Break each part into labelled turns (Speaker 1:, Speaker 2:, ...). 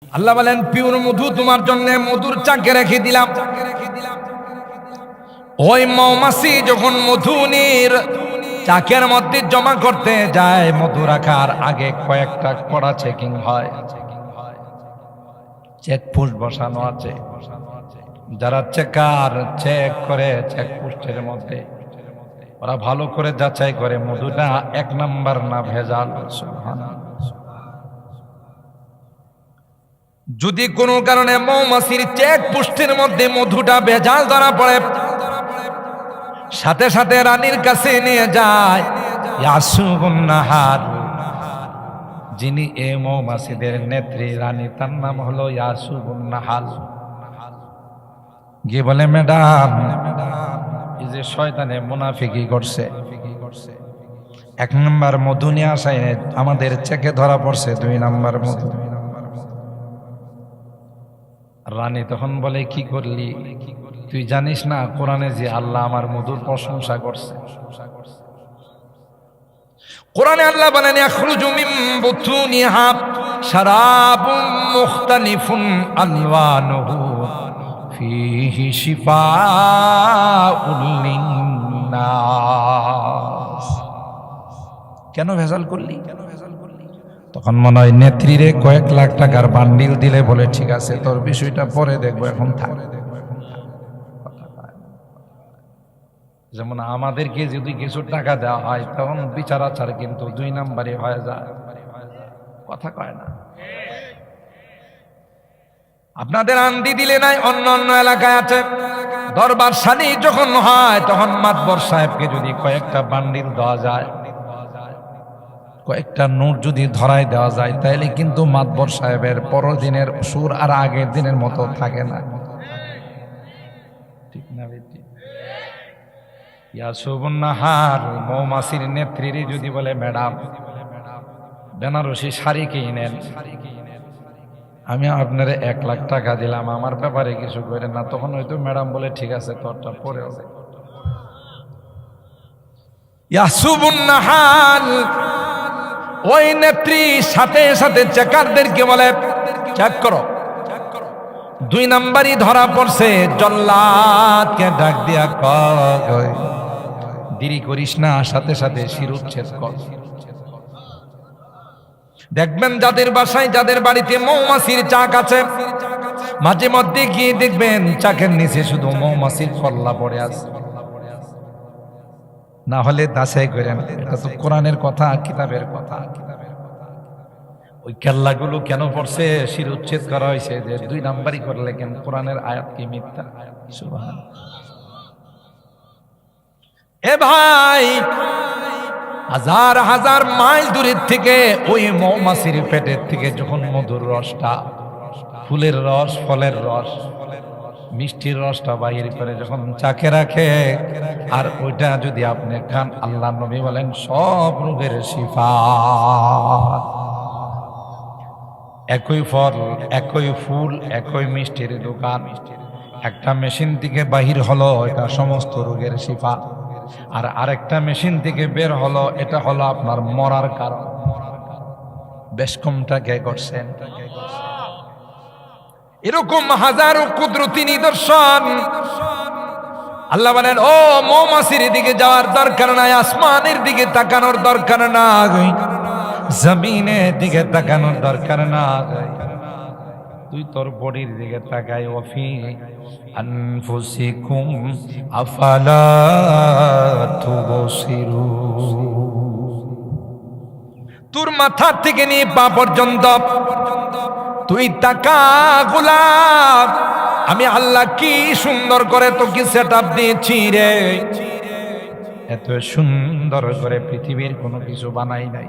Speaker 1: আল্লাহ বলেন পিওর মধু তোমার জন্য মধুর চাকে রেখে দিলাম। ওই মৌমাছি যখন মধু নির চাকের মধ্যে জমা করতে যায়, মধু রাখার আগে কয়েকটা কড়া চেকিং হয়, চেকপোস্ট বসানো আছে। যারা চেকার চেক করে চেকপোস্টের মধ্যে ওরা ভালো করে যাচাই করে মধুটা এক নাম্বার না ভেজাল। যদি কোনো কারণে মৌমাছির চেকপোস্টের মধ্যে মধুটা ভেজাল ধরা পড়ে, সাথে সাথে রানীর কাছে নিয়ে যায় ইয়াসুবুন নাহার, যিনি এই মৌমাছিদের নেত্রী রানী, তার নাম হলো ইয়াসুবুন নাহাল। গিয়ে বলে ম্যাডাম, এই যে শয়তানে মুনাফিকি করছে, এক নাম্বার মধু নিয়ে আসায় আমাদের চেকে ধরা পড়ছে 2 নাম্বার মধু। রানী তখন বলে কি করলি, তুই জানিস না কোরআনে যে আল্লাহ আমার মধুর প্রশংসা করছে। কোরআনে আল্লাহ বলেন ইয়াখরুজু মিন বুতুনিহা শারাবুম মুখতালিফুন আলওয়ানুহু ফীহি শিফাউল লিন্নাস। কেন ভেজাল করলি? তখন মনে হয় নেত্রীরে কয়েক লাখ টাকার বান্ডিল দিলে বলে ঠিক আছে তোর বিষয়টা পরে দেখবো, এখন থাক। যেমন আমাদেরকে যদি কিছু টাকা দেওয়া হয় তখন বিচার আচার কিন্তু 2 নাম্বারে হয়ে যায়, কথা কয় না। আপনাদের আন্দি দিলে নাই, অন্য অন্য এলাকায় আছে দরবার শানি যখন হয় তখন মাতবর সাহেবকে যদি কয়েকটা বান্ডিল দেওয়া যায়, কয়েকটা নোট যদি ধরাই দেওয়া যায়, তাইলে কিন্তু মাতবর সাহেবের পরের দিনের সুর আর আগের দিনের মতো থাকে না, ঠিক না বেটি? ইয়াসুবুন নাহার মৌমাছির নেত্রীরে যদি বলে ম্যাডাম বেনারসি শাড়ি কিনেন, আমি আপনার 1 লাখ টাকা দিলাম, আমার ব্যাপারে কিছু করেন না, তখন হয়তো ম্যাডাম বলে ঠিক আছে তোরটা পরে হবে। ইয়াসুবুন নাহাল ওই নেত্রী সাথে সাথে চেকারদেরকে বলে চেক করো, 2 নাম্বারই ধরা পড়ছে। জল্লাদকে ডাক দিয়া কয় দেরি করিস না, সাথে সাথে শিরুচ্ছেদ কর। দেখবেন যাদের বাসায় যাদের বাড়িতে মৌমাছির চাক আছে, মাঝে মধ্যে গিয়ে দেখবেন চাকের নিচে শুধু মৌমাছির কল্লা পড়ে আছে। না হলে দাসাই করেন, এটা তো কোরআনের কথা, কিতাবের কথা। ওই কেল্লাগুলো কেন পড়ছে, শিরুচ্ছেদ করা হয়েছে যে 2 নাম্বারই করলে কেন, কোরআনের আয়াত কি মিথ্যা? সুবহানাল্লাহ। এ ভাই, হাজার হাজার মাইল দূরের থেকে ওই মৌমাছির পেটের থেকে যখন মধুর রসটা, ফুলের রস, ফলের রস, মিষ্টির রসটা বাইর করে যখন চাকে রাখে, আর ওইটা যদি আপনি খান, আল্লাহ নবী বলেন সব রোগের শিফা। একই ফল, একই ফুল, একই মিষ্টির দোকান, একটা মেশিন থেকে বাহির হলো এটা সমস্ত রোগের শিফা, আর আরেকটা মেশিন থেকে বের হলো এটা হলো আপনার মরার কারণ। বেশ কমটা কে করছেন? এরকম হাজারো কুদরতি নিদর্শন। আল্লাহ বলেন ও মৌমাছির দিকে যাওয়ার দরকার নাই, আসমানের দিকে তাকানোর দরকার নাই, জমিনের দিকে তাকানোর দরকার নাই, তুই তোর বডির দিকে তাকাই। ওয়াফি আনফুসিকুম আফালা তুবসিরুন। তোর মাথা থেকে নিয়ে পা পর্যন্ত তুই তাকা গোলাম, আমি আল্লাহ কি সুন্দর করে তোকে সেটআপ দিয়েছি রে, এত সুন্দর করে পৃথিবীর কোনো কিছু বানাই নাই।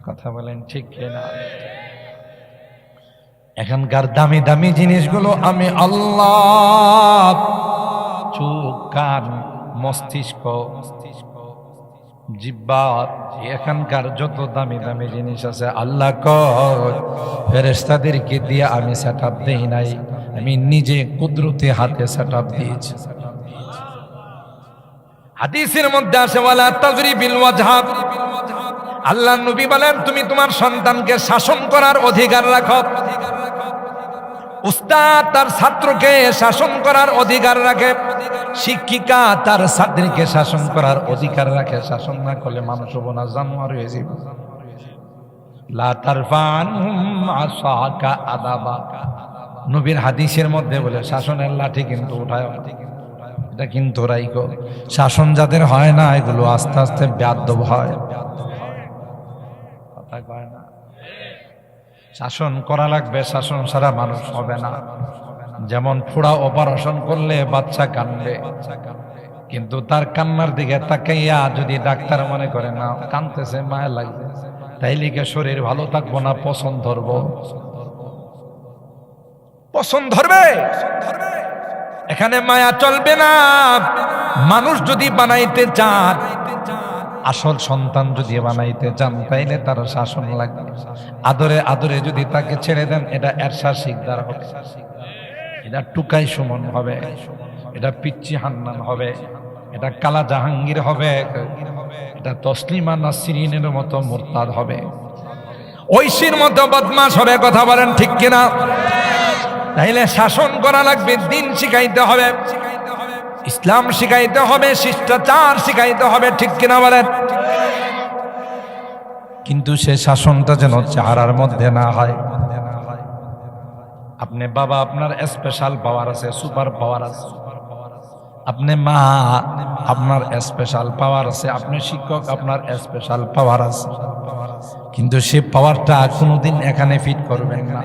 Speaker 1: কথা বলেন ঠিক কিনা? এখানকার দামি দামি জিনিসগুলো আমি আল্লাহ, চোখ, কান, মস্তিষ্ক, জিহ্বা, এখানকার যত দামি দামি জিনিস আছে আল্লাহ কয় ফেরেশতাদেরকে দিয়ে আমি সেটআপ দেই নাই, আমি নিজে কুদরতি হাতে সেটআপ দিয়েছি। হাদিসের মধ্যে আসে ওয়ালা তাজরিবিল ওয়াজহা, আল্লাহ নবী বলেন তুমি তোমার সন্তানকে শাসন করার অধিকার রাখো। উস্তাদ তার ছাত্রকে শাসন করার অধিকার রাখে, শিক্ষিকা তার ছাত্রীকে শাসন করার অধিকার রাখে। শাসন না করলে মানুষ হবো না, জানোয়ার হয়ে যাবে। লা তারফা আনহুম আসাকা আদাবা, নবীর হাদিসের মধ্যে বলে শাসনের লাঠি কিন্তু উঠায়, এটা কিন্তু রাইকো। শাসন যাদের হয় না এগুলো আস্তে আস্তে বেয়াদব হয়। কথা কয় না, শাসন করা লাগবে, শাসন ছাড়া মানুষ হবে না। যেমন ফোড়া অপারেশন করলে বাচ্চা কান্দে, কিন্তু তার কান্নার দিকে তাকাইয়া যদি ডাক্তার মনে করে না কাঁদতেছে, মায়া লাগবে, তাইলে কি শরীর ভালো থাকবো না পছন্দ ধরবো? পছন্দ ধরবে, এখানে মায়া চলবে না। মানুষ যদি বানাইতে চান, আসল সন্তান যদি বানাইতে চান, তাইলে তার শাসন লাগবে। আদরে আদরে যদি তাকে ছেড়ে দেন, এটা এরশাদ শিকদার হবে, এটা টুকাই সুমন হবে, এটা পিচ্চি হান্নান হবে, এটা কালা জাহাঙ্গীর হবে, এটা তসলিমা নাসরিনের মতো মুরতাদ হবে, ঐশীর মতো বদমাশ হবে। কথা বলেন ঠিক কিনা? তাইলে শাসন করা লাগবে, দিন শিখাইতে হবে, ইসলাম শিখাইতে হবে, শিষ্টাচার শিখাইতে হবে, ঠিক কিনা বলেন? কিন্তু সে শাসনটা যেন চেহারার মধ্যে না হয়। আপনি বাবা, আপনার স্পেশাল পাওয়ার আছে, সুপার পাওয়ার আছে। আপনি মা, আপনার স্পেশাল পাওয়ার আছে। আপনি শিক্ষক, আপনার স্পেশাল পাওয়ার আছে। কিন্তু সে পাওয়ারটা কোনোদিন এখানে ফিট করবেন না।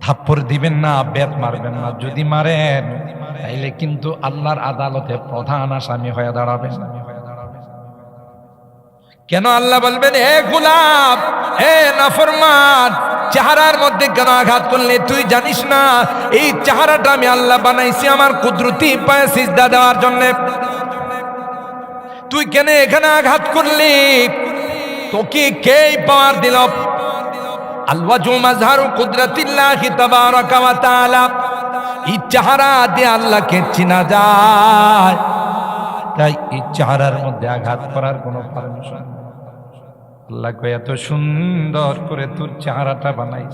Speaker 1: থাপ্পড় দিবেন না, বেত মারবেন না। যদি মারেন তাইলে কিন্তু আল্লাহর আদালতে প্রধান আসামি হয়ে দাঁড়াবেন। কেন আল্লাহ বলবেন, হে গোলাম, হে নাফরমান, চেহারার মধ্যে কেন আঘাত করলে? তুই জানিস না এই চেহারাটা আমি আল্লাহ বানাইছি আমার কুদরতি পায়ে সিজদা দেওয়ার জন্য। তুই কেন এখানে আঘাত করলি? তোকে কে পাওয়ার দিল? আল-ওয়াজহু মাজহারু কুদরাতিল্লাহি তাবারাকা ওয়া তাআলা। এই চেহারা দিয়ে আল্লাহকে চিনা যায়, তাই এই চেহারার মধ্যে আঘাত করার কোনো পারমিশন। আল্লাহ কয়, এত সুন্দর করে তোর চেহারাটা বানাই,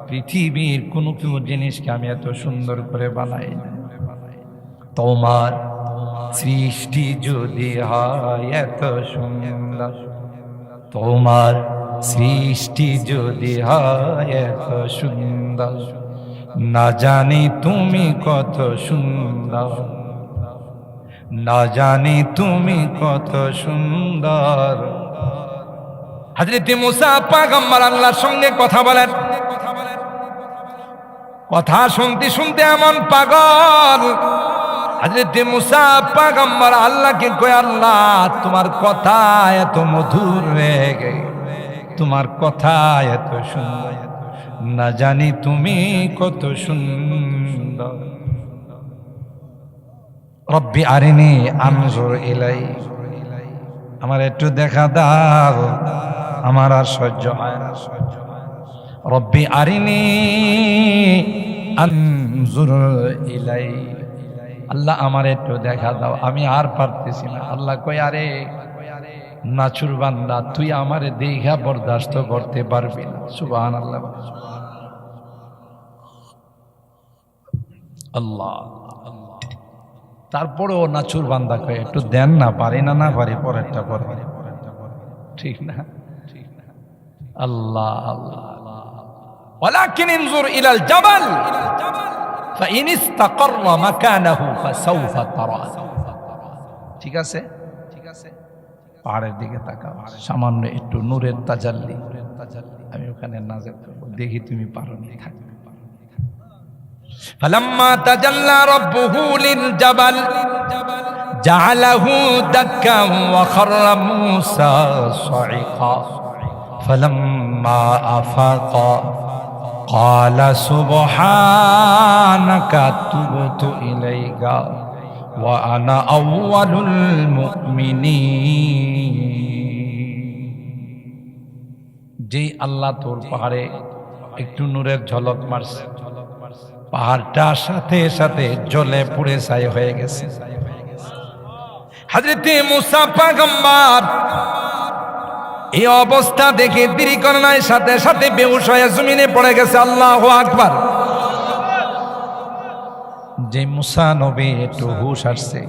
Speaker 1: পৃথিবীর কোনো জিনিসকে আমি এত সুন্দর করে বানাই না। তোমার সৃষ্টি যদি হয় এত সুন্দর, তোমার সৃষ্টি যদি হয় এত সুন্দর, না জানি তুমি কত সুন্দর, না জানি তুমি কত সুন্দর। হযরত মুসা পয়গম্বর আল্লাহর সঙ্গে কথা বলেন, কথা শুনতে শুনতে এমন পাগল। হযরত মুসা পয়গম্বর আল্লাহকে কয়, আল্লাহ তোমার কথা এত মধুর রে, তোমার কথা এত সুন্দর, না জানি তুমি কত সুন্দর। রব্বি আরিনি আনজুর ইলাই, আমার একটু দেখা দাও, আমার আর সহ্য হয় না। রব্বি আরিনি আনজুর ইলাই, আল্লাহ আমার একটু দেখা দাও, আমি আর পারতেছি না। আল্লাহ কই, আরে নাচুর বান্দা, তুই আমারে দেখা বরদাস্ত করতে পারবি না। সুবহানাল্লাহ। আল্লাহ, তারপরেও নাচুর বান্দা কয়, একটু দেন না, পারি না, না পারি পরেরটা পরে, ঠিক না? আল্লাহ আল্লাহ। ওয়ালাকিন ইনজুর ইলাল জাবাল ফাইন ইসতাকাররা মাকানাহু ফাসাউফা তারা। ঠিক আছে, ঠিক আছে, পাহাড়ের দিকে তাকাও, সামান্য একটু নূরের তাজাল্লি, আমি ওখানে নাজেল করব, দেখি তুমি পারো নি। থাকবে ফালাম্মা তাজাল্লা রাব্বুহু লিল জাবাল জাআলাহু দাক্কান ওয়া খাররা মূসা সাইকা ফালাম্মা আফাকা ক্বালা সুবহানাকা তুবতু ইলাইকা ওয়া আনা আউয়ালুল মুমিনিন। যেই আল্লাহ তোর পাহাড়ে একটু নূরের ঝলক মারছে, পাহাড়টা সাথে সাথে জ্বলে পুড়ে ছাই হয়ে গেছে। হযরত মুসা পয়গম্বর এই অবস্থা দেখে দেরি করে নাই, সাথে সাথে বেহুশ হয়ে জমিনে পড়ে গেছে। আল্লাহু আকবার। যে মুসা নবী একটু হুশ আসছে,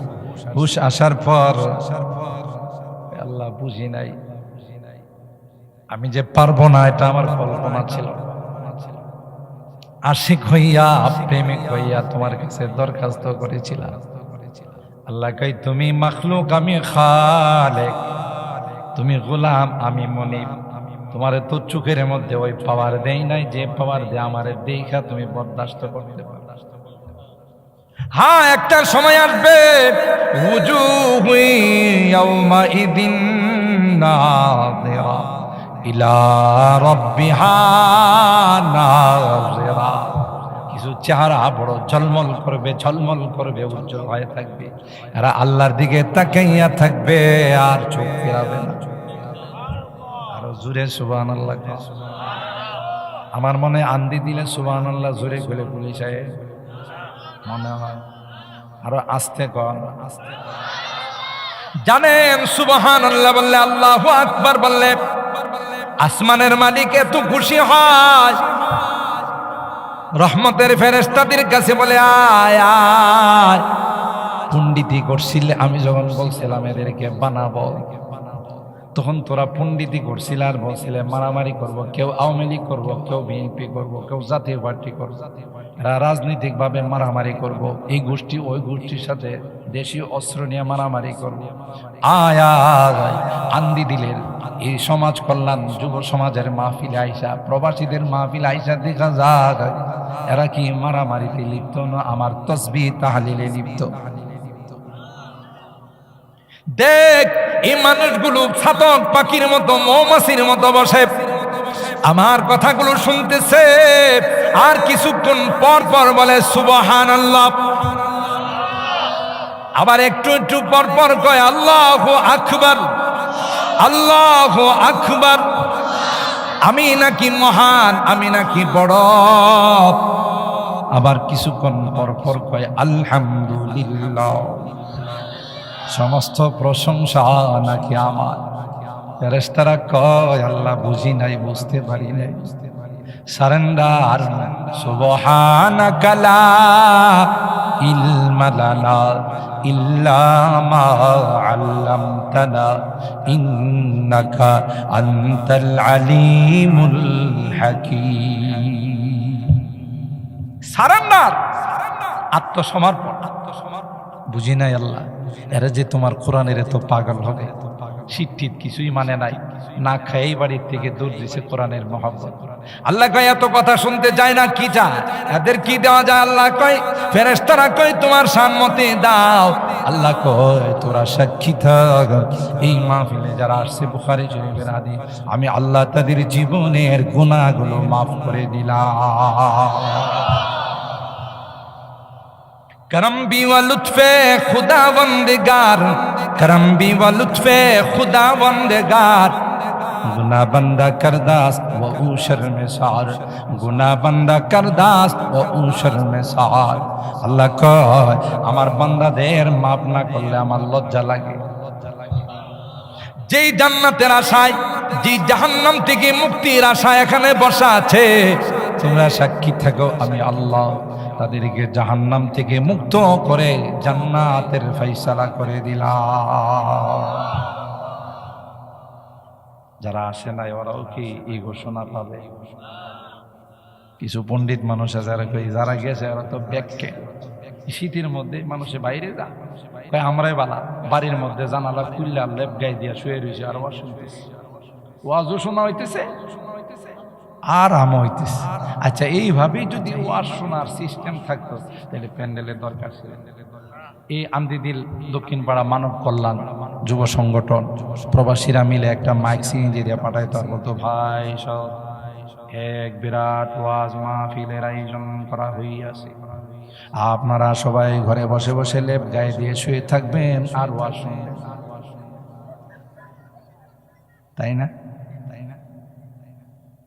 Speaker 1: হুশ আসার পর আল্লাহ বুঝি নাই, আমি যে পারবো না এটা আমার কল্পনা ছিল। আশিক হইয়া প্রেমিক হইয়া তোমার কাছে দরখাস্ত করেছিলাম। আল্লাহ কই তুমি মাখলুক, আমি খালেক, তুমি গোলাম, আমি মনিব। তোমার তো চোখের মধ্যে ওই পাওয়ার দেই নাই যে পাওয়ার দিয়ে আমার দেখা তুমি বরদাস্ত করতে পারো। হ্যাঁ, একটা সময় আসবে উজুহু ইয়াউমাইদিন নাযিরা ইলা রাব্বিহা নাযিরা। কিছু চেহারা বড় ঝলমল করবে, ঝলমল করবে, উজ্জ্বল হয়ে থাকবে। এরা আল্লাহর দিকে তাকাইয়া থাকবে আর চোখ ফেরাবে না। আরো জোরে সুবহানাল্লাহ। আমার মনে আন্দি দিলে সুবহানাল্লাহ জোরে গেলে পুলিশ আয়ে মনে হয়। আরো আস্তে কর, আস্তে। জানেন সুবহানাল্লাহ বললে, আল্লাহু আকবার বললে আসমানের মালিক এত খুশি হয়, রহমতের ফেরেশতাদের কাছে বলে আয় আয়। পণ্ডিতি করছিলে, আমি যখন বলছিলাম এদেরকে বানাবো, তখন তোরা পণ্ডিতি করছিল আর বলছিলে মারামারি করব, কেউ আওয়ামী লীগ করব, কেউ বিএনপি করব, কেউ জাতীয় পার্টি করব, এরা রাজনৈতিক ভাবে মারামারি করব, এই গোষ্ঠী ওই গোষ্ঠীর সাথে দেশীয় অস্ত্র নিয়ে মারামারি করব। আয় আন্দি দিলের এই সমাজ কল্যাণ যুব সমাজের মাহফিল আইসা, প্রবাসীদের মাহফিল আইসা দেখা যাক এরা কি মারামারিতে লিপ্ত না আমার তসবিহ তাহলিলে লিপ্ত। দেখ এই মানুষগুলো ছাতক পাখির মতো, মৌমাছির মতো বসে আমার কথাগুলো শুনতেছে, আর কিছুক্ষণ পর পর বলে সুবহানাল্লাহ, আবার একটু একটু পর পর কয় আল্লাহু আকবার, আল্লাহু আকবার। আমি নাকি মহান, আমি নাকি বড়। আবার কিছুক্ষণ পর পর কয় আলহামদুলিল্লাহ, সমস্ত প্রশংসা নাকি আমার। ফেরেশতারা কয় আল্লাহ বুঝি নাই, বুঝতে পারি নাই। সারেন্ডার। সুবহানাকা লা ইলমা লানা ইল্লা মা আল্লামতানা ইন্নাকা আনতাল আলিমুল হাকীম। সারেন্ডার, আত্মসমর্পণ। বুঝি নাই আল্লাহ এরা যে তোমার কোরআনের এত পাগল হবে, শীত কিছুই মানে নাই, না খাই বাড়ির থেকে দূর দিছে কোরআনের মহব্বত। আল্লাহ কয় এত কথা শুনতে যায় না, কি চায় এদের কি দেওয়া যায়? আল্লাহ কয় ফেরেশতারা কয় তোমার সম্মতি দাও। আল্লাহ কয় তোরা সাক্ষী থাক, এই মাহফিলে যারা আসছে বুখারী শরীফের হাদিস, আমি আল্লাহ তাদের জীবনের গুনাহগুলো মাফ করে দিলাম। करम भी व लुत्फे खुदावंदगार, करम भी व लुत्फे खुदावंदगार, गुना बंदा करदास्त व ऊशर में सार, गुना बंदा करदास्त व ऊशर में सार। अल्लाह कय আমার বান্দাদের মাফ না করলে আমার লজ্জা লাগে। যেই জান্নাতের আশায়, যেই জাহান্নাম থেকে মুক্তির আশায় এখানে বসা আছে, তোমরা সাক্ষী থাকো আমি আল্লাহ তাদেরকে জাহান্নাম থেকে মুক্ত করে জান্নাতের ফয়সালা করে দিলাম। যারা আসে নাই ওরাও কি এই ঘোষণা পাবে? কিছু পণ্ডিত মানুষ আছে যারা গেছে ওরা তো ব্যাখ্যে শীতের মধ্যে মানুষে বাইরে যা আমরাই বালা, বাড়ির মধ্যে জানালা খুললা লেপ গায়ে দিয়া শুয়ে রয়েছে আর ওয়াজ শুনতেছে, ওয়াজও শোনা হইতেছে আর আম হইতেছে। আচ্ছা, এইভাবেই যদি ওয়াজ শোনার সিস্টেম থাকতো তাহলে প্যান্ডেলের দরকার ছিল। এই আন্দিদিল দক্ষিণ পাড়া মানব কল্যাণ যুব সংগঠন প্রবাসীরা মিলে একটা মাইক সিএনজি দিয়ে পাঠাইতো আর বলতো ভাই সব এক বিরাট ওয়াজ মাহফিলের আয়োজন করা হইয়াছে, আপনারা সবাই ঘরে বসে বসে লেপ গায়ে দিয়ে শুয়ে থাকবেন আর ওয়াজ শুনবেন। তাই না?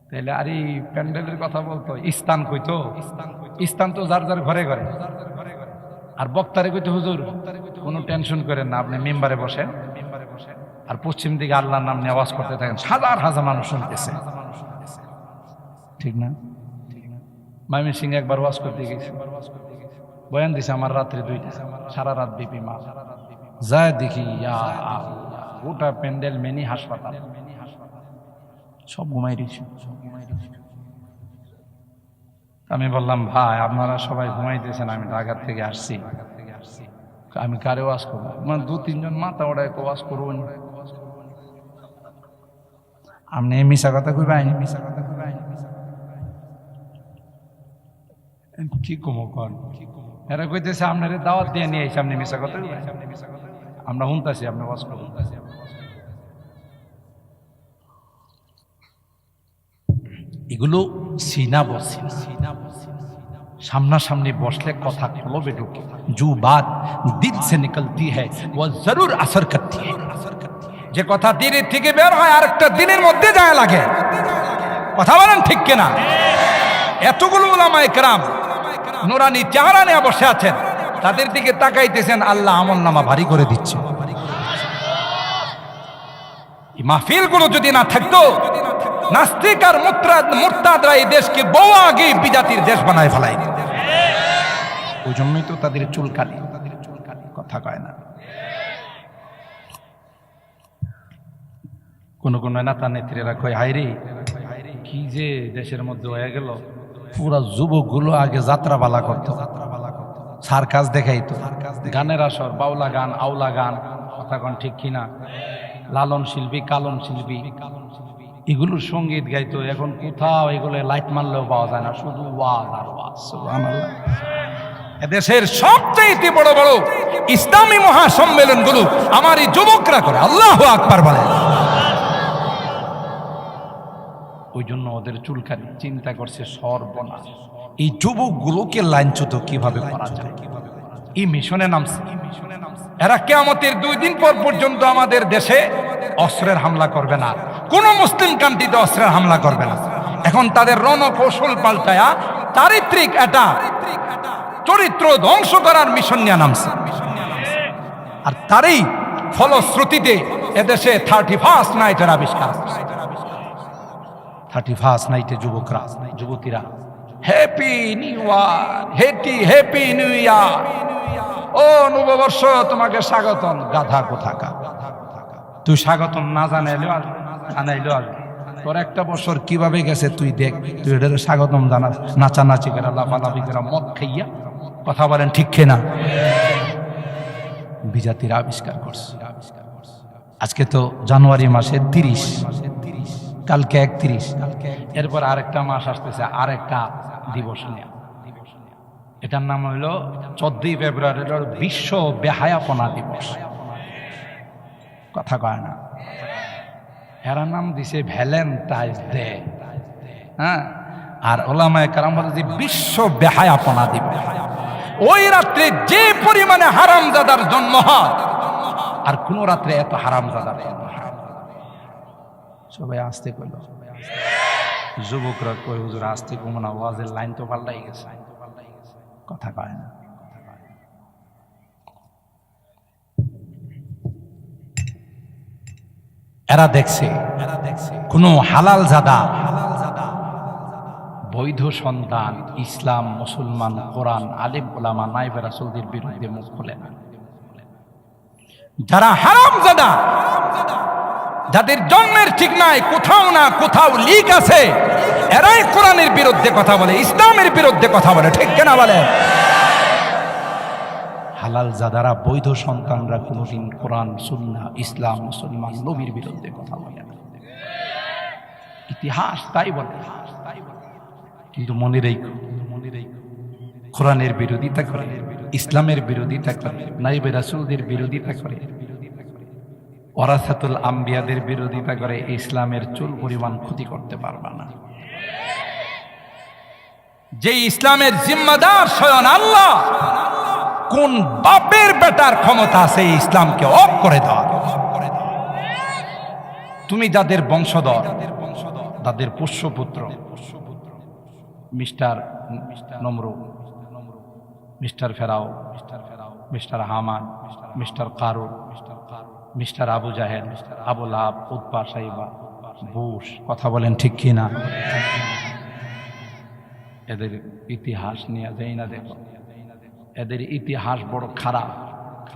Speaker 1: তাইলে আর এই প্যান্ডেলের কথা বলতো, স্থান কইতো, স্থান তো যার যার ঘরে ঘরে। আর বক্তারে কইতো হুজুর কোনো টেনশন করেন না, আপনি মেম্বারে বসেন, আর পশ্চিম দিকে আল্লাহর নাম নিয়ে আওয়াজ করতে থাকেন, হাজার হাজার মানুষ শুনতেছে, ঠিক না? ময়মনসিংহ একবার ওয়াজ করতে গেছি, বয়ান দিছে আমার রাত্রে 2টা, সারা রাত বিপি মা যায় দেখি গোটা প্যান্ডেল মিনি হাসপাতাল, সব ঘুমাই দিয়েছে। আমি বললাম ভাই আপনারা সবাই ঘুমাইতেছেন, আমি ঢাকা থেকে আসছি, আমি কারে ওয়াজ করবো? মানে 2-3 জন মাথা ওড়ায় ওয়াজ করবেন, আপনি মিশা কথা কইবেন, মিশা কথা কইবেন কি কমো কর, এরা কইতেছে আপনারে দাওয়াত দিয়ে নিয়ে এসে আপনি মিশা কথা কইবেন, আমরা শুনতাছি আপনি ওয়াজ করুন। এগুলো সিনা বসে, সামনাসামনি বসলে কথা কলবে ঢুকে, जो बात दिल से निकलती है वो जरूर असर करती है। যে কথা দিলের থেকে বের হয় আরেকটা দিনের মধ্যে যায় লাগে, কথা বলেন ঠিক কিনা? এতগুলো উলামায়ে কেরাম নুরানি চেহারা নিয়ে বসে আছেন, তাদের দিকে তাকাইতেছেন, আল্লাহ আমলনামা ভারী করে দিচ্ছে। এই মাহফিলগুলো যদি না থাকতো, নাস্তিক আর মুরতাদরা এই দেশকে বহু আগে বিজাতির দেশ বানায় ফেলাই। ওই জন্যই তো তাদের চুলকালি, কথা কয় না। কোন কোন নেতা নেত্রীরা কয় হায়রে কি যে দেশের মধ্যে হয়ে গেল, পুরা যুবকগুলো আগে যাত্রা বালা করতো, সার্কাস দেখাইতো, গানের আসর, বাউলা গান, আউলা গান, কথা কন ঠিক কিনা, লালন শিল্পী, কালন শিল্পী, এগুলোর সঙ্গীত গাইতো। এখন কোথাও এগুলো লাইট মারলেও পাওয়া যায় না, শুধু ওয়াজ আর ওয়াজ। সুবহানাল্লাহ। এদেশের সবচেয়ে বড় বড় ইসলামী মহাসম্মেলন গুলো আমার এই যুবকরা করে, আল্লাহু আকবার বলে। ওই জন্য ওদের চুলকানি, চিন্তা করছে সর্বনাশ, এই যুবকগুলোকে লাইনচ্যুত কিভাবে করা যায়, এই মিশনে নামছে। এরা কিয়ামতের 2 দিন পর পর্যন্ত আমাদের দেশে অস্ত্রের হামলা করবে না, কোন মুসলিম কান্ট্রিতে অস্ত্রের হামলা করবে না। এখন তাদের রণকৌশল পাল্টায়া চারিত্রিক একটা চরিত্র ধ্বংস করার মিশন নিয়ে নামছে। আর তারই ফলশ্রুতিতে এদেশে 31st নাইটের আবিষ্কার। 31st নাইটে যুবকরা, যুবতীরা happy new year, happy new year, ও নববর্ষ তোমাকে স্বাগতম। গাধা কোথাকা, তুই স্বাগতম না জানাইলেও আসবে, জানাইলেও আসবে। তোর একটা বছর কিভাবে গেছে তুই দেখ, তুই এটা স্বাগতম জানাস, নাচানাচি করে, লাফালাফি করে, মদ খাইয়া, কথা বলেন ঠিক কিনা? বিজাতির আবিষ্কার করছে। আজকে তো জানুয়ারি মাসের 30, কালকে 31, এরপর আরেকটা মাস আসতেছে, আরেকটা দিবস নিয়ে। এটার নাম হইল 14ই ফেব্রুয়ারি বিশ্ব বেহায়াপনা দিবস। কথা কয় না, এরা নাম দিছে ভ্যালেন্টাইন্স ডে। হ্যাঁ, আর ওলামায়ে কেরাম বলে যে বিশ্ব বেহায়াপনা দিবস। ওই রাত্রে যে পরিমাণে হারামজাদার জন্ম হয়, আর কোন রাত্রে এত হারামজাদার জন্ম হয়। সবাই আসতে কইল, যুবকরা কই হুজুর আসতে কমো না, ওয়াজের লাইন তো পাল্টাই গেছে, কথা কয় না। এরা দেখছে কোন হালাল জাদা, বৈধ সন্তান, ইসলাম, মুসলমান, কোরআন, আলেম ওলামা, নায়েবে রাসূলদের বিরুদ্ধে মুখ খোলে না। যারা হারামজাদা, যাদের জন্মের ঠিক নাই, কোথাও না কোথাও লিক আছে, এরাই কোরআনের বিরুদ্ধে কথা বলে, ইসলামের বিরুদ্ধে কথা বলে, ঠিক কিনা বলে? হালাল জাদারা, বৈধ সন্তানরা কোনদিন কোরআন, সুন্নাহ, ইসলাম, মুসলমান, নবীর বিরুদ্ধে কথা বলে না। ইতিহাস তাই বলে। কিন্তু মনে রেখো, কোরআনের বিরোধিতা করে, ইসলামের বিরোধিতা করে, নায়েবে রাসূলদের বিরোধিতা করে, ওয়ারাসাতুল আম্বিয়াদের বিরোধিতা করে, ইসলামের চুল পরিমাণ ক্ষতি করতে পারবা না। যে ইসলামের জিম্মাদার স্বয়ং আল্লাহ, কোন বাপের বেটার ক্ষমতা আছে ইসলামকে অফ করে দেওয়া? তুমি যাদের বংশধর, তাদের পোষ্যপুত্র, মিস্টার নমরুদ, মিস্টার ফেরাও, মিস্টার হামান, মিস্টার কারুন, মিস্টার আবু জাহেল, আবু লাহাব, উতবা, সাইবা, বুশ, কথা বলেন ঠিক কি না? এদের ইতিহাস নিয়ে যাই না, দেখো এদের ইতিহাস বড় খারাপ।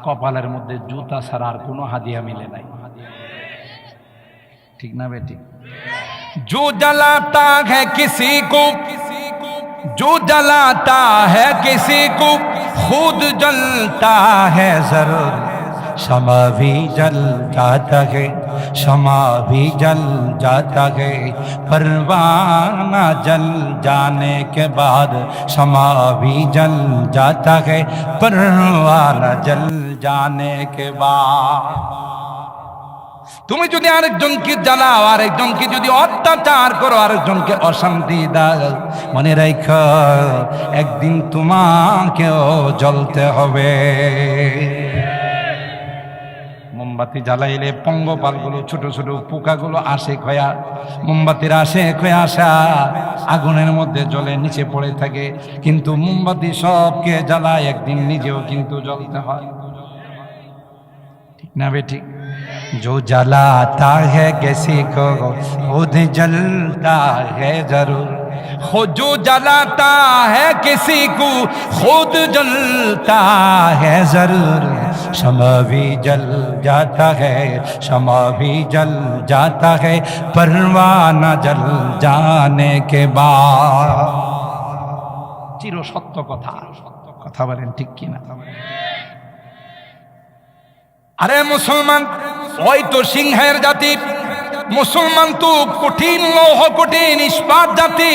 Speaker 1: কপালের মধ্যে জুতা ছাড়া আর কোনো হাদিয়া মিলে নাই, ঠিক না বেটি? जो जलाता है किसी को, जो जलाता है किसी को, खुद जलता है जरूर। शमा भी जल जाता है, शमा भी जल जाता है, परवाना जल जाने के बाद शमा भी जल जाता है, परवाना जल जाने के बाद। তুমি যদি আরেকজনকে জ্বালাও, আরেকজনকে যদি অত্যাচার করো, আরেকজনকে অশান্তি দাও, মনে রাখো একদিন তোমাকেও জ্বলতে হবে। মোমবাতি জ্বালাইলে পঙ্গপালগুলো, ছোট ছোট পোকাগুলো আসে খয়া, মোমবাতির আসে খয়া আসা আগুনের মধ্যে জ্বলে নিচে পড়ে থাকে, কিন্তু মোমবাতি সবকে জ্বালায়, একদিন নিজেও কিন্তু জ্বলতে হয়, ঠিক না বেঠিক? जो जलाता है किसी को खुद जलता है जरूर, जो जलाता है किसी को खुद जलता है जरूर। शमा भी जल जाता है, शमा भी जल जाता है, परवाना जल जाने के बाद। চির সত্য কথা, কথা বলেন ঠিক কিনা? আরে মুসলমান, ওই তো সিংহের জাতি, মুসলমান তো কঠিন লৌহ, কঠিন ইস্পাত জাতি,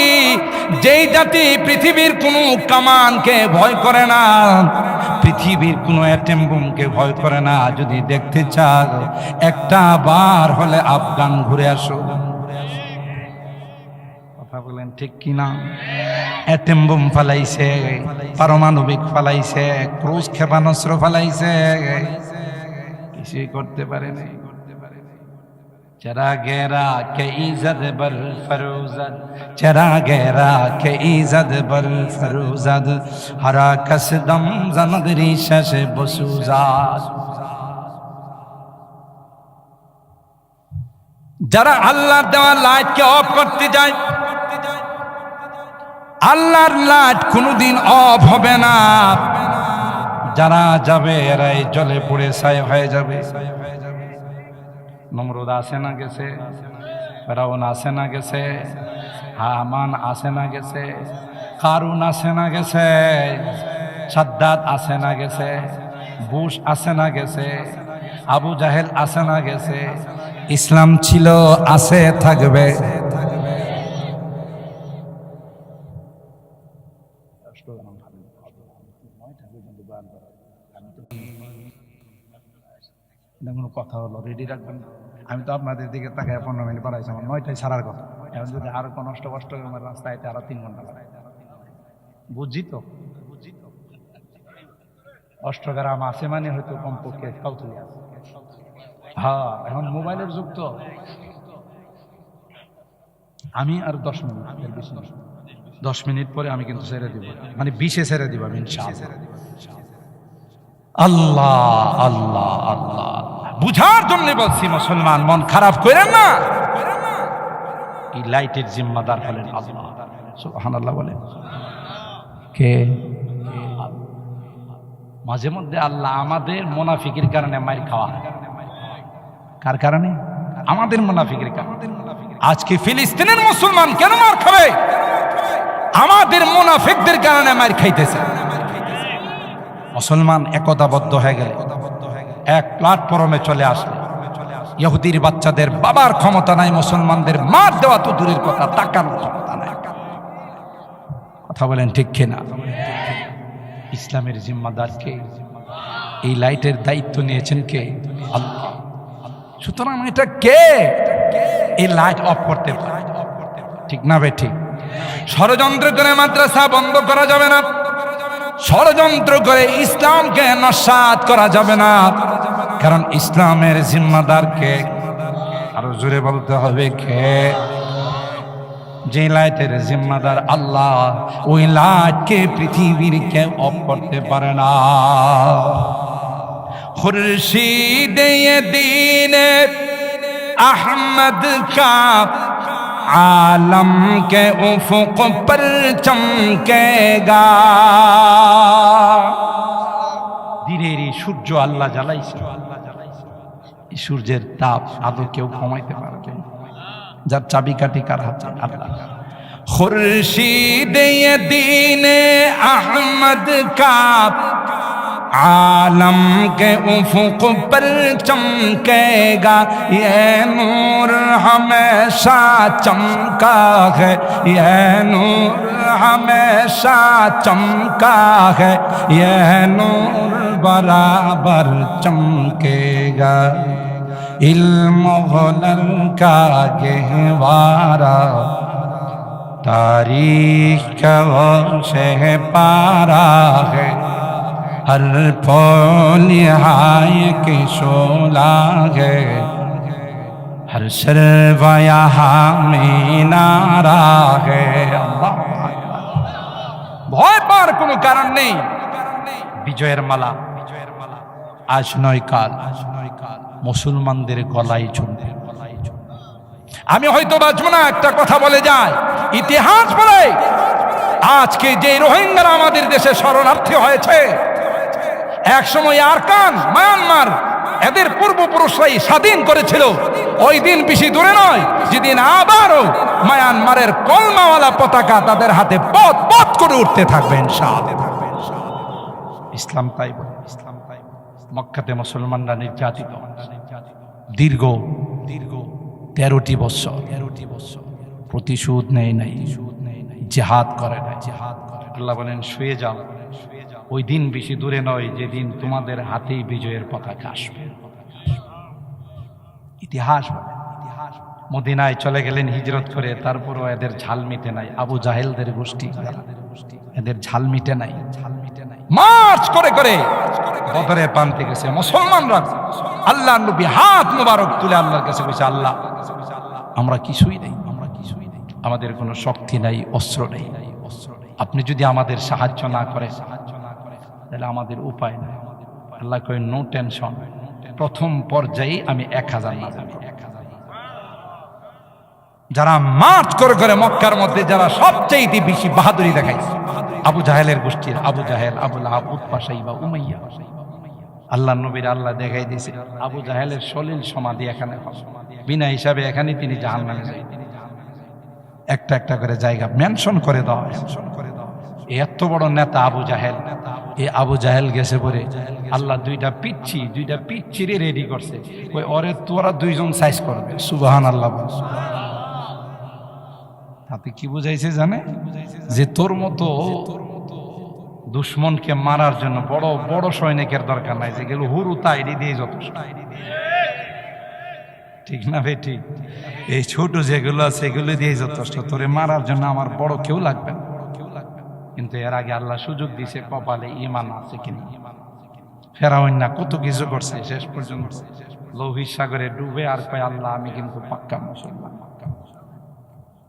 Speaker 1: যেই জাতি পৃথিবীর কোনো কামানকে ভয় করে না, পৃথিবীর কোনো অ্যাটম বোমকে ভয় করে না। যদি দেখতে চাও একটা বার হলে আফগান ঘুরে আসো, কথা বলেন ঠিক কিনা? অ্যাটম বোম ফালাইছে, পারমাণবিক ফালাইছে, ক্রুজ ক্ষেপণাস্ত্র ফালাইছে, কিছুই করতে পারে নাই। चरा गहरा के इज़्ज़त बर फरोज़द, चरा गहरा के इज़्ज़त बर फरोज़द, हरा कसदम ज़नद रीशा से बसूज़ाद। যারা আল্লাহ দেওয়া লাইটকে অফ করতে যায়, আল্লাহর লাইট কোনোদিন অফ হবে না। যারা যাবে এরাই জলে পড়ে ছাই হয়ে যাবে। নমরুদ আসে না গেছে, ফেরাউন আসে না গেছে, হামান আসে না গেছে, কারুন আসে না গেছে, সাদ্দাত আসে না গেছে, বুশ আসে না গেছে, আবু জাহেল আসে না গেছে। ইসলাম ছিল, আছে, থাকবে। কথা হলো, রেডি রাখবেন। আমি তো আপনাদের দিকে তাকায় 15 মিনিট বাড়াইছি, আমার 9টায় ছাড়ার কথা। এখন যদি আরো কোনো কষ্ট আমার রাস্তায় আরো 3 ঘন্টা বাড়াই, বুঝছি তো। অষ্টগ্রাম আছে মানে হয়তো কমপক্ষে কাউতুলি আছে। হ্যাঁ, এখন মোবাইলের যুগ তো। আমি আর 10 মিনিট, 10 মিনিট পরে আমি কিন্তু ছেড়ে দিব, মানে 20-এ ছেড়ে দিব ইনশাআল্লাহ। আল্লাহ আল্লাহ আল্লাহ, বুঝার জন্য বলছি মুসলমান, মন খারাপ করেন না। এই লাইটের জিম্মাদার হলেন আল্লাহ। সুবহানাল্লাহ বলেন কে? মাঝে মধ্যে আল্লাহ আমাদের মুনাফিকের কারণে মাইর খাওয়া। কার কারণে? আমাদের মুনাফিকের কারণে। আজকে ফিলিস্তিনের মুসলমান কেন মার খাবে? আমাদের মুনাফিকদের কারণে মার খাইতেছে। মুসলমান একতাবদ্ধ হয়ে গেলে, এক প্ল্যাটফর্মে চলে আসলে, ইহুদির বাচ্চাদের বাবার ক্ষমতা নাই, মুসলমানদের মার দেওয়া তো দূরের কথা, তাকানোর ক্ষমতা নাই। কথা বলেন ঠিক কিনা? ইসলামের জিম্মাদার কে? এই লাইটের দায়িত্ব নিয়েছেন কে? আল্লাহ। সুতরাং এটা কে এই লাইট অফ করতে পারে? ঠিক না বে ঠিক? ষড়যন্ত্র করে মাদ্রাসা বন্ধ করা যাবে না, ষড়যন্ত্র করে ইসলামকে নস্যাৎ করা যাবে না, কারণ ইসলামের জিম্মাদার কে? আরো জোরে বলতে হবে কে? যে লাইটের জিম্মাদার আল্লাহ, ওই লাইটকে পৃথিবীর কেউ অফ করতে পারে না। खुर्शीद ये दीन अहमद का आलम के उफुक पर चमकेगा। দিনের এই সূর্য আল্লাহ জ্বালাইছে, এই সূর্যের তাপ আলো কেউ কমাইতে পারবে না, যার চাবিকাঠি কার হাতে? আল্লাহ। खुर्शीद ये दीन अहमद का आलम के उफुक पर चमकेगा, ये नूर हमेशा चमका है, ये नूर हमेशा चमका है, ये नूर बराबर चमकेगा। इल्म हुनर का गहवारा तारीख का शह पारा है, हर फूल हाय के शोला है, हर शर्वा यहाँ में नारा है। अल्लाह, ভয় পাওয়ার কোনো কারণ নেই। বিজয়ের মালা আজ নয় কাল মুসলমানদের গলায় ঝুলবে। আমি হয়তো বাঁচব না, একটা কথা বলে যায়, ইতিহাস বলে আজকে যে রোহিঙ্গারা আমাদের দেশে শরণার্থী হয়েছে, এক সময় আরাকান মায়ানমার এদের পূর্বপুরুষরাই স্বাধীন করেছিল। ওই দিন বেশি দূরে নয় যেদিন আবারও মায়ানমারের কলমাওয়ালা পতাকা তাদের হাতে পথ পথ করে উঠতে থাকবে ইনশাআল্লাহ। ইসলাম তাই বলে। মক্কাতে মুসলমানরা নির্যাতিত দীর্ঘ 13টি বছর প্রতিশোধ নেই নাই, জিহাদ করে নাই। আল্লাহ বলেন শুয়ে যাও, ওই দিন বেশি দূরে নয় যেদিন তোমাদের হাতেই বিজয়ের পতাকা আসবে। ইতিহাস বলে মদিনায় চলে গেলেন হিজরত করে, তারপরও এদের ঝাল মিটে নাই। আবু জাহেলদের গোষ্ঠী, এদের ঝাল মিটে নাই। মার্চ করে করে বদরে পান্তে গেছে মুসলমানরা। আল্লাহ নবী হাত মুবারক তুলে আল্লাহর কাছে কইছে, আল্লাহ আমরা কিছুই নেই, আমাদের কোনো শক্তি নাই, অস্ত্র নেই। আপনি যদি আমাদের সাহায্য না করে তাহলে আমাদের উপায় নাই। আল্লাহ কয় নো টেনশন, প্রথম পর্যায়ে আমি 1000 নাযিল করব। যারা মার্চ করে করে মক্কার মধ্যে যারা সবচেয়ে বেশি বাহাদুরি দেখাইছে, আবু জাহেলের গোষ্ঠীর আবু জাহেল, আবু লাহাব, উতবা, শাইবা, উমাইয়া। আল্লাহ নবীর আল্লাহ দেখাই দিয়েছে আবু জাহেলের সলিল সমাধি এখানে, বিনা হিসাবে এখানে তিনি জাহান্নামে যাবেন। একটা একটা করে জায়গা মেনশন করে দাও। এত বড় নেতা আবু জাহেল, এই আবু জাহেল গেছে পরে আল্লাহ দুইটা পিচ্ছিরে রেডি করছে, ওই ওরে তোরা দুইজন সাইজ করবে। সুবহানাল্লাহ। তাতে কি বুঝাইছে জানে? যে তোর মতো দুশ্মনকে মারার জন্য বড় বড় সৈনিকের দরকার নাই, যেগুলো হুরু তাইরি দিয়ে যথেষ্ট। ঠিক না ভাই? ঠিক। এই ছোট যেগুলো আছে এগুলো দিয়ে যথেষ্ট, তোরে মারার জন্য আমার বড় কেউ লাগবে না। কিন্তু এর আগে আল্লাহ সুযোগ দিয়েছে, কপালে ঈমান আছে কিনা। ফেরাউন না কত কিছু করছে, শেষ পর্যন্ত লোহিত সাগরে ডুবে আর কয় আল্লাহ আমি কিন্তু পাক্কা মুসলমান।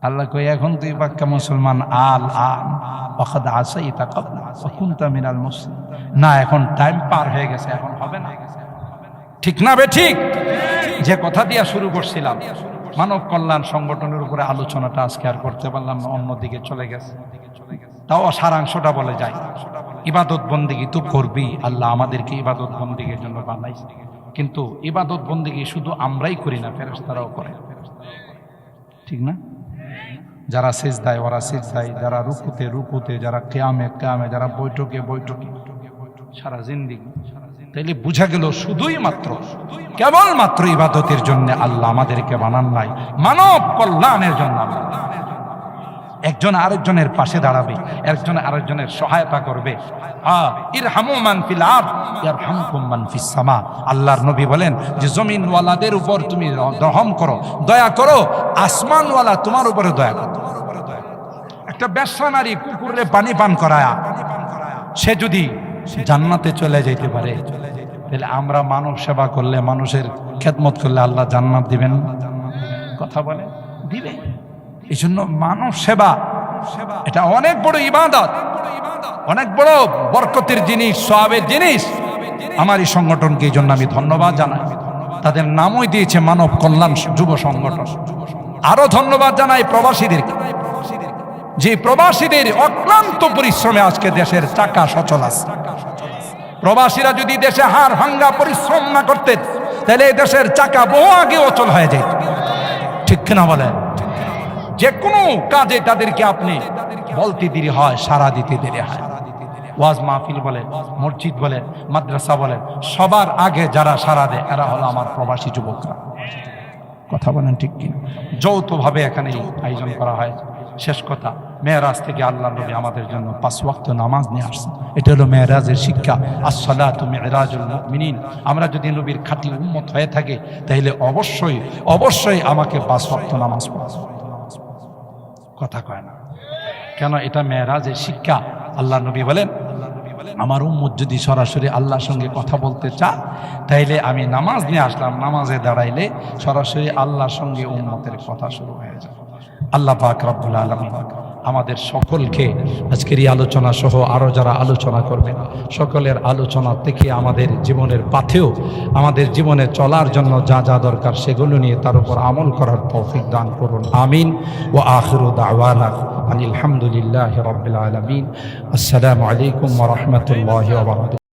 Speaker 1: আল্লাহ কয় এখন তুই পাক্কা মুসলমান, আল আন ওয়াকাদ আসাইতা ক্বাবলা ওয়া কুনতা মিনাল মুসলিমিন। না, এখন টাইম পার হয়ে গেছে, এখন হবে না। ঠিক না বে? ঠিক। যে কথা দিয়া শুরু করছিলাম, মানব কল্যাণ সংগঠনের উপরে আলোচনাটা আজকে আর করতে পারলাম না, অন্যদিকে চলে গেছে। তাও সারাংশটা বলে যায়, ইবাদত বন্দেগী তো করবি, আল্লাহ আমাদেরকে ইবাদত বন্দেগীর জন্য বানাইছে। কিন্তু ইবাদত বন্দেগী শুধু আমরাই করি না, ফেরেশতারাও করে। ঠিক না? যারা সিজদায় ওরা সিজদায়, যারা রুকুতে রুকুতে, যারা কিয়ামে কিয়ামে, যারা বৈঠকে বৈঠকে, সারা জিন্দেগি। তাইলে বুঝা গেল শুধুই মাত্র কেবলমাত্র ইবাদতের জন্য আল্লাহ আমাদেরকে বানান নাই, মানব কল্যাণের জন্য। একজন আরেকজনের পাশে দাঁড়াবে, একজন আরেকজনের সহায়তা করবে। ইরহামু মান ফিল আরদ ইয়ারহামকুম মান ফিস সামা। আল্লাহর নবী বলেন যে জমিনওয়ালাদের উপর তুমি রহম করো, দয়া করো, আসমানওয়ালা তোমার উপরে দয়া করো। একটা বেশ্যা নারী কুকুরে পানি পান করায়া সে যদি জান্নাতে চলে যেতে পারে, তাহলে আমরা মানব সেবা করলে, মানুষের খেদমত করলে আল্লাহ জান্নাত দিবেন? কথা বলে দিবে। এই জন্য মানব সেবা এটা অনেক বড় ইবাদত, অনেক বড় বরকতের জিনিস, সওয়াবের জিনিস। আমার এই সংগঠনকে এই জন্য আমি ধন্যবাদ জানাই। তাদের নামই দিয়েছে মানব কল্যাণ যুব সংগঠন। আরো ধন্যবাদ জানাই প্রবাসীদেরকে, যে প্রবাসীদের অক্লান্ত পরিশ্রমে আজকে দেশের চাকা সচল আছে। প্রবাসীরা যদি দেশে হাড় ভাঙ্গা পরিশ্রম না করতেন তাহলে এই দেশের চাকা বহু আগে অচল হয়ে যেত। ঠিক কিনা বলেন? যে কোনো কাজে তাদেরকে আপনি বলতে দেরি হয়, সারা দিতে দেরি হয়। ওয়াজ মাহফিল বলেন, মসজিদ বলেন, মাদ্রাসা বলেন, সবার আগে যারা সারা দেয় এরা হলো আমার প্রবাসী যুবকরা। কথা বলেন ঠিক কিনা? যৌথভাবে এখানে আয়োজন করা হয়। শেষ কথা, মেরাজ থেকে আল্লাহ নবী আমাদের জন্য 5 ওয়াক্ত নামাজ নিয়ে আসছেন। এটা হলো মেরাজের শিক্ষা। আসসালাতু মিরাজুল মুমিনিন। আমরা যদি নবীর খাঁটি উম্মত হয়ে থাকি তাহলে অবশ্যই অবশ্যই আমাকে 5 ওয়াক্ত নামাজ পড়তে হবে। কথা কয় না কেন? এটা মেরাজের শিক্ষা। আল্লাহ নবী বলেন, আমার উম্মত যদি সরাসরি আল্লাহর সঙ্গে কথা বলতে চায় তাইলে আমি নামাজ নিয়ে আসলাম, নামাজে দাঁড়াইলে সরাসরি আল্লাহর সঙ্গে উম্মতের কথা শুরু হয়ে যায়। আল্লাহ পাক রব্বুল আলামিন আমাদের সকলকে আজকের এই আলোচনা সহ আরো যারা আলোচনা করবেন সকলের আলোচনা থেকে আমাদের জীবনের পাথেও আমাদের জীবনে চলার জন্য যা যা দরকার সেগুলো নিয়ে তার উপর আমল করার তৌফিক দান করুন। আমিন। ওয়া আখিরু দাওয়ানা আলহামদুলিল্লাহি রাব্বিল আলামিন। আসসালামু আলাইকুম ওয়া রাহমাতুল্লাহি ওয়া বারাকাতুহু।